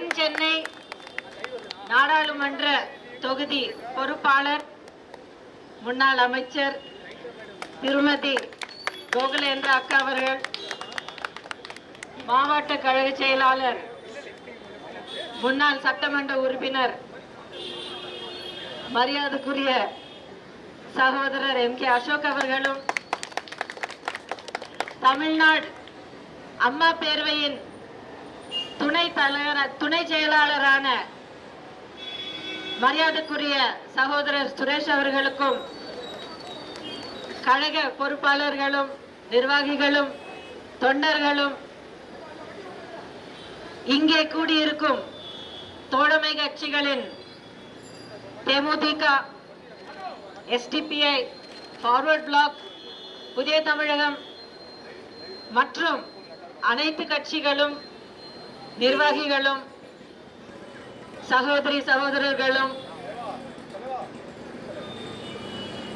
தென் சென்னை நாடாளுமன்ற தொகுதி பொறுப்பாளர் முன்னாள் அமைச்சர் திருமதி கோகுலேந்திரா அக்கா அவர்கள், மாவட்ட கழக செயலாளர் முன்னாள் சட்டமன்ற உறுப்பினர் மரியாதைக்குரிய சகோதரர் எம் கே அசோக் அவர்களும், தமிழ்நாடு அம்மா பேரவையின் துணை செயலாளரான மரியாதைக்குரிய சகோதரர் சுரேஷ் அவர்களுக்கும், கழக பொறுப்பாளர்களும் நிர்வாகிகளும் தொண்டர்களும், இங்கே கூடியிருக்கும் தோழமை கட்சிகளின் தேமுதிக, எஸ்டிபிஐ, ஃபார்வர்ட் பிளாக், புதிய தமிழகம் மற்றும் அனைத்து கட்சிகளும் நிர்வாகிகளும் சகோதரி சகோதரர்களும்,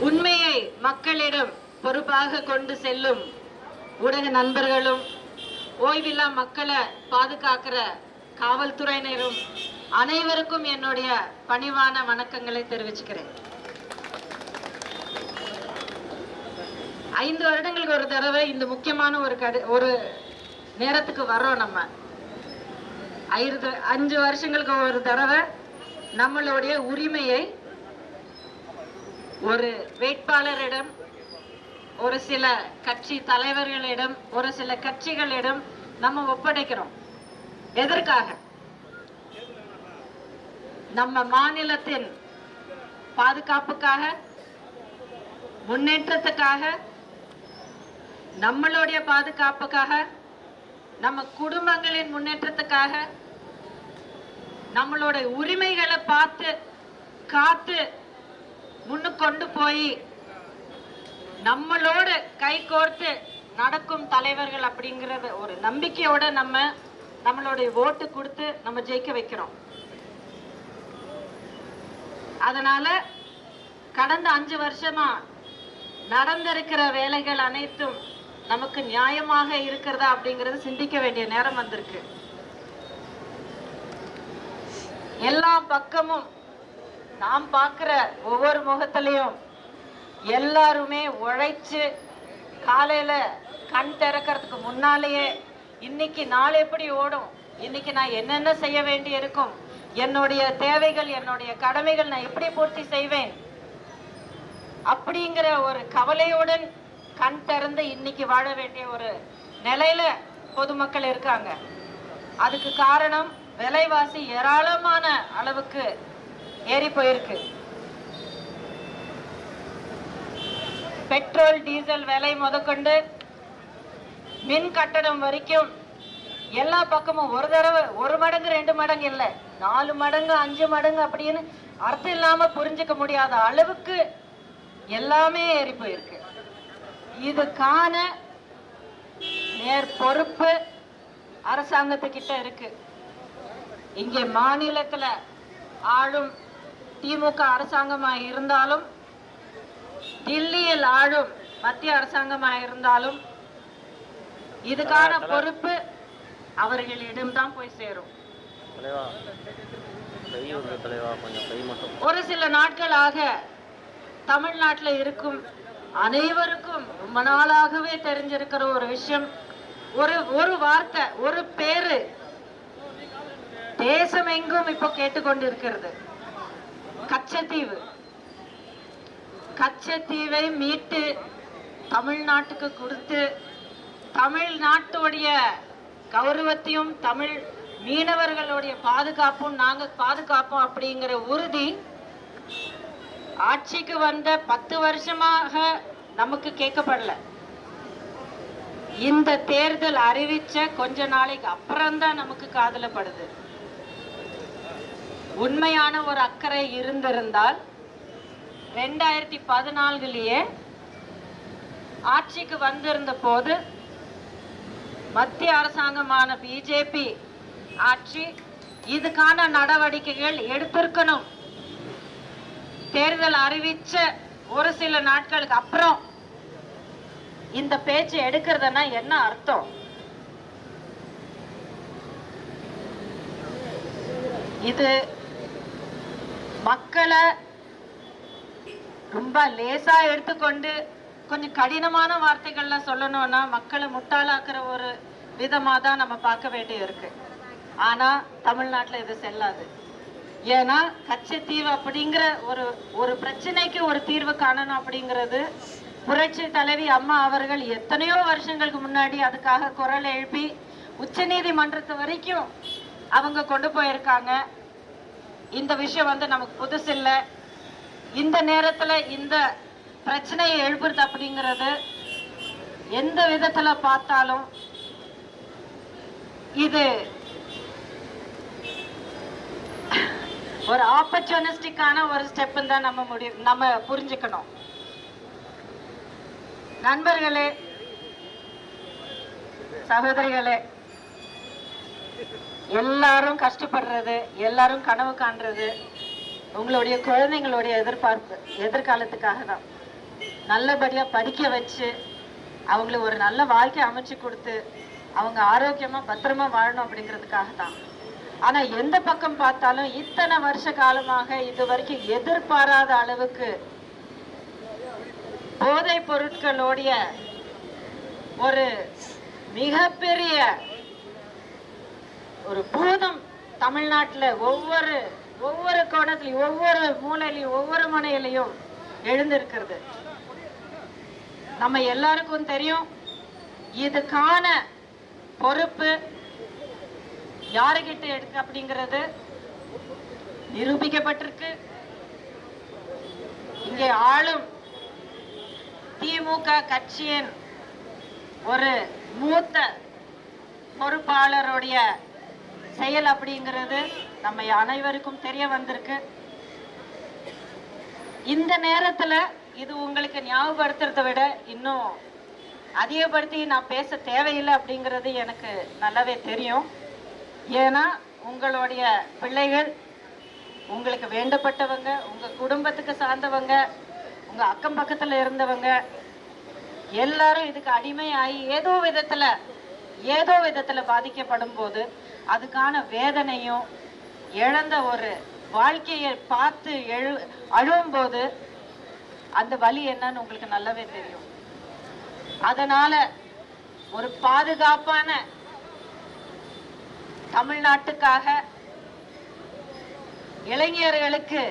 உண்மையை மக்களிடம் பொறுப்பாக கொண்டு செல்லும் ஊடக நண்பர்களும், ஓய்வில்லா மக்களை பாதுகாக்கிற காவல்துறையினரும் அனைவருக்கும் என்னுடைய பணிவான வணக்கங்களை தெரிவிச்சுக்கிறேன். 5 வருடங்களுக்கு ஒரு தடவை இந்த முக்கியமான ஒரு நேரத்துக்கு வர்றோம். நம்ம 5 வருஷங்களுக்கு ஒரு தடவை நம்மளுடைய உரிமையை ஒரு வேட்பாளரிடம், ஒரு சில கட்சி தலைவர்களிடம், ஒரு சில கட்சிகளிடம் நம்ம ஒப்படைக்கிறோம். எதற்காக? நம்ம மாநிலத்தின் பாதுகாப்புக்காக, முன்னேற்றத்துக்காக, நம்மளுடைய பாதுகாப்புக்காக, நம்ம குடும்பங்களின் முன்னேற்றத்துக்காக, நம்மளோட உரிமைகளை பார்த்து காத்து முன்னுக்கு கொண்டு போய் நம்மளோட கை கோர்த்து நடக்கும் தலைவர்கள் அப்படிங்கறது ஒரு நம்பிக்கையோட நம்மளுடைய ஓட்டு கொடுத்து நம்ம ஜெயிக்க வைக்கிறோம். அதனால கடந்த 5 வருஷமா நடந்திருக்கிற வேலைகள் அனைத்தும் நமக்கு நியாயமாக இருக்கிறதா அப்படிங்கறது சிந்திக்க வேண்டிய நேரம் வந்திருக்கு. எல்லா பக்கமும் நாம் பார்க்கிற ஒவ்வொரு முகத்திலையும் எல்லாருமே உழைச்சு காலையில கண் திறக்கிறதுக்கு முன்னாலேயே இன்னைக்கு நாள் எப்படி ஓடும், இன்னைக்கு நான் என்னென்ன செய்ய வேண்டி இருக்கும், என்னுடைய தேவைகள், என்னுடைய கடமைகள் நான் எப்படி பூர்த்தி செய்வேன் அப்படிங்கிற ஒரு கவலையுடன் கண் திறந்து இன்னைக்கு வாழ வேண்டிய ஒரு நிலையில பொதுமக்கள் இருக்காங்க. அதுக்கு காரணம் விலைவாசி ஏராளமான அளவுக்கு ஏறி போயிருக்கு. பெட்ரோல் டீசல் விலை முதற்கொண்டு மின் கட்டணம் வரைக்கும் எல்லா பக்கமும் ஒரு தடவை 1 மடங்கு 2 மடங்கு இல்லை, 4 மடங்கு 5 மடங்கு அப்படின்னு அர்த்தம் இல்லாம புரிஞ்சுக்க முடியாத அளவுக்கு எல்லாமே ஏறி போயிருக்கு. இதுக்கான நேர் பொறுப்பு அரசாங்கத்துக்கிட்ட இருக்கு. இங்கே மாநிலத்துல ஆளும் திமுக அரசாங்கமாக இருந்தாலும், தில்லியில் ஆளும் மத்திய அரசாங்கமாக இருந்தாலும், இதுக்கான பொறுப்பு அவர்களிடம்தான் போய் சேரும். ஒரு சில நாட்களாக தமிழ்நாட்டில் இருக்கும் அனைவருக்கும் ரொம்ப நாளாகவே தெரிஞ்சிருக்கிற ஒரு விஷயம், ஒரு வார்த்தை, ஒரு பேரு தேசம் எங்கும் இப்போ கேட்டுக்கொண்டிருக்கிறது. கச்சத்தீவு. கச்சத்தீவை மீட்டு தமிழ்நாட்டுக்கு கொடுத்து தமிழ்நாட்டுடைய கௌரவத்தையும் தமிழ் மீனவர்களுடைய பாதுகாப்பும் நாங்க பாதுகாப்போம் அப்படிங்கிற உறுதி ஆட்சிக்கு வந்த 10 வருஷமாக நமக்கு கேட்கப்படல. இந்த தேர்தல் அறிவிச்ச கொஞ்ச நாளைக்கு அப்புறம்தான் நமக்கு காதுல படுது. உண்மையான ஒரு அக்கறை இருந்திருந்தால் 2014 ஆட்சிக்கு வந்திருந்த போது மத்திய அரசாங்கமான பிஜேபி ஆட்சி இதுக்கான நடவடிக்கைகள் எடுத்திருக்கணும். தேர்தல் அறிவிச்ச ஒரு சில நாட்களுக்கு அப்புறம் இந்த பேச்சு எடுக்கிறதுனா என்ன அர்த்தம்? இது மக்களை ரொம்ப லேசா எடுத்துக்கொண்டு கொஞ்சம் கடினமான வார்த்தைகள்ல சொல்லணும்னா மக்களை முட்டாளாக்குற ஒரு விதமா தான் நம்ம பார்க்க வேண்டி இருக்கு. ஆனா தமிழ்நாட்டுல இது செல்லாது. ஏன்னா கச்சத்தீவு அப்படிங்கிற ஒரு பிரச்சனைக்கு ஒரு தீர்வு காணணும் அப்படிங்கிறது புரட்சி தலைவி அம்மா அவர்கள் எத்தனையோ வருஷங்களுக்கு முன்னாடி அதுக்காக குரல் எழுப்பி உச்ச நீதிமன்றத்து வரைக்கும் அவங்க கொண்டு போயிருக்காங்க. இந்த விஷயம் நமக்கு புதுசு இல்லை. இந்த நேரத்துல இந்த பிரச்சனையை எழுப்புறது அப்படிங்கிறது எந்த விதத்துல பார்த்தாலும் இது ஒரு ஆப்பர்ச்சுனிஸ்டிக்கான ஒரு ஸ்டெப் தான் நம்ம புரிஞ்சுக்கணும். நண்பர்களே, சகோதரிகளே, எல்லாரும் கஷ்டப்படுறது, எல்லாரும் கனவு காண்றது உங்களுடைய குழந்தைங்களுடைய எதிர்காலத்துக்காக தான். நல்லபடியா படிக்க வச்சு அவங்களுக்கு ஒரு நல்ல வாழ்க்கை அமைச்சு கொடுத்து அவங்க ஆரோக்கியமா பத்திரமா வாழணும் அப்படிங்கிறதுக்காக தான். ஆனா எந்த பக்கம் பார்த்தாலும் இத்தனை வருஷ காலமாக இது வரைக்கும் எதிர்பாராத அளவுக்கு போதைப் பொருட்களுடைய ஒரு மிகப்பெரிய ஒரு பூதம் தமிழ்நாட்டுல ஒவ்வொரு கோணத்திலையும், ஒவ்வொரு மூலையிலையும், ஒவ்வொரு முனையிலையும் எழுந்திருக்கிறது. நம்ம எல்லாருக்கும் தெரியும். இதுக்கான பொறுப்பு யாருகிட்ட எடுக்க அப்படிங்கிறது நிரூபிக்கப்பட்டிருக்கு. இங்கே ஆளும் திமுக கட்சியின் ஒரு மூத்த பொறுப்பாளருடைய செயல் அப்படிங்கிறது நம்ம அனைவருக்கும் தெரிய வந்திருக்கு. இந்த நேரத்துல இது உங்களுக்கு ஞாபகப்படுத்துறதை விட இன்னும் அதிகப்படுத்தி நான் பேச தேவையில்லை அப்படிங்கிறது எனக்கு நல்லாவே தெரியும். ஏன்னா உங்களுடைய பிள்ளைகள், உங்களுக்கு வேண்டப்பட்டவங்க, உங்க குடும்பத்துக்கு சார்ந்தவங்க, உங்க அக்கம் பக்கத்துல இருந்தவங்க எல்லாரும் இதுக்கு அடிமையாகி ஏதோ விதத்துல பாதிக்கப்படும் போது அதுக்கான வேதனையும் இழந்த ஒரு வாழ்க்கையை பார்த்து அழுவும் போது அந்த வலி என்னன்னு உங்களுக்கு நல்லாவே தெரியும். அதனால ஒரு பாதுகாப்பான தமிழ்நாட்டுக்காக, இளைஞர்களுக்கு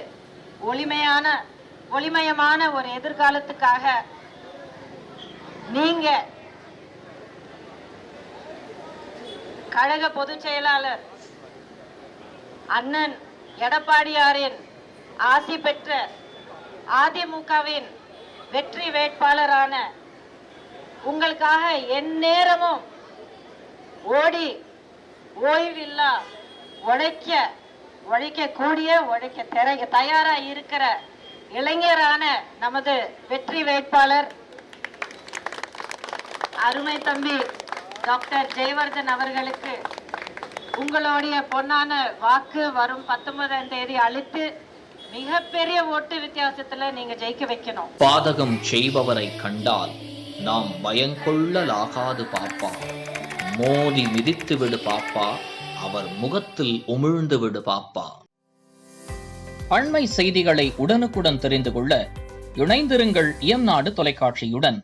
ஒளிமயமான ஒரு எதிர்காலத்துக்காக நீங்க கழக பொதுச் செயலாளர் அண்ணன் எடப்பாடியாரின் ஆசி பெற்ற அதிமுகவின் வெற்றி வேட்பாளரான உங்களுக்காக எந்நேரமும் ஓய்வில்லா உழைக்க தயாரா இருக்கிற இளைஞரான நமது வெற்றி வேட்பாளர் அருமை தம்பி டாக்டர் ஜெயவர்தன் அவர்களுக்கு உங்களுடைய பொன்னான வாக்கு வரும் 19ஆம் தேதி அளித்து மிகப்பெரிய ஓட்டு வித்தியாசத்துல நீங்க ஜெயிக்க வைக்கணும். பாதகம் செய்பவரை கண்டால் நாம் பயங்கொள்ளலாகாது பாப்பா, மோதி மிதித்து விடு பாப்பா, அவர் முகத்தில் உமிழ்ந்து விடு பாப்பா. அண்மை செய்திகளை உடனுக்குடன் தெரிந்து கொள்ள இணைந்திருங்கள் இயம்நாடு தொலைக்காட்சியுடன்.